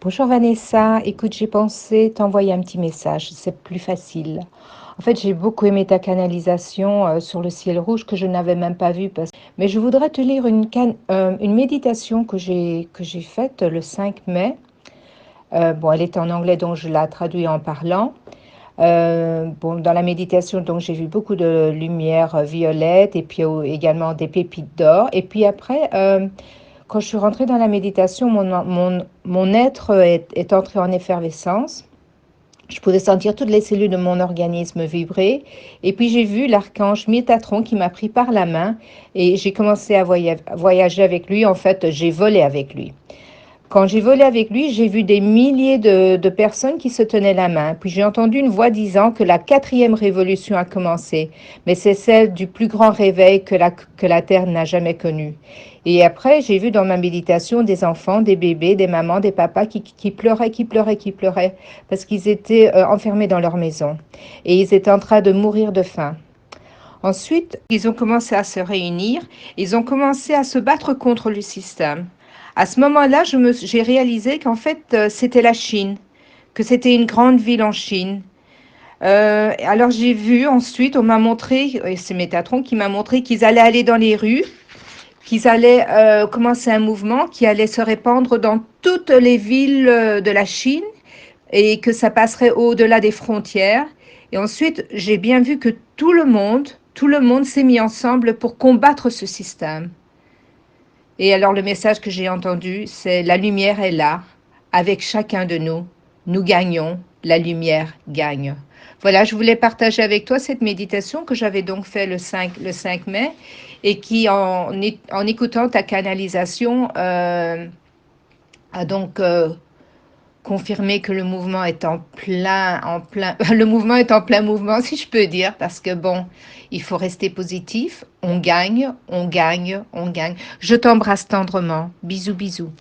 Bonjour Vanessa, écoute, j'ai pensé t'envoyer un petit message, c'est plus facile. En fait, j'ai beaucoup aimé ta canalisation sur le ciel rouge que je n'avais même pas vu. Mais je voudrais te lire une méditation que j'ai faite le 5 mai. Bon, elle était en anglais, donc je la traduis en parlant. Bon, dans la méditation, donc j'ai vu beaucoup de lumière violette et puis également des pépites d'or. Et puis après, quand je suis rentrée dans la méditation, mon être est entré en effervescence. Je pouvais sentir toutes les cellules de mon organisme vibrer. Et puis j'ai vu l'archange Métatron qui m'a pris par la main et j'ai commencé à voyager avec lui. En fait, j'ai volé avec lui. Quand j'ai volé avec lui, j'ai vu des milliers de personnes qui se tenaient la main. Puis j'ai entendu une voix disant que la quatrième révolution a commencé, mais c'est celle du plus grand réveil que la Terre n'a jamais connu. Et après, j'ai vu dans ma méditation des enfants, des bébés, des mamans, des papas qui pleuraient, qui pleuraient, qui pleuraient, parce qu'ils étaient enfermés dans leur maison. Et ils étaient en train de mourir de faim. Ensuite, ils ont commencé à se réunir, ils ont commencé à se battre contre le système. À ce moment-là, j'ai réalisé qu'en fait, c'était la Chine, que c'était une grande ville en Chine. Alors j'ai vu ensuite, on m'a montré, et c'est Métatron qui m'a montré qu'ils allaient aller dans les rues, qu'ils allaient commencer un mouvement qui allait se répandre dans toutes les villes de la Chine et que ça passerait au-delà des frontières. Et ensuite, j'ai bien vu que tout le monde s'est mis ensemble pour combattre ce système. Et alors le message que j'ai entendu, c'est la lumière est là, avec chacun de nous. Nous gagnons, la lumière gagne. Voilà, je voulais partager avec toi cette méditation que j'avais donc fait le 5 mai et qui, en écoutant ta canalisation, a donc confirmé que le mouvement est le mouvement est en plein mouvement, si je peux dire, parce que bon, il faut rester positif. On gagne, on gagne, on gagne. Je t'embrasse tendrement. Bisous, bisous.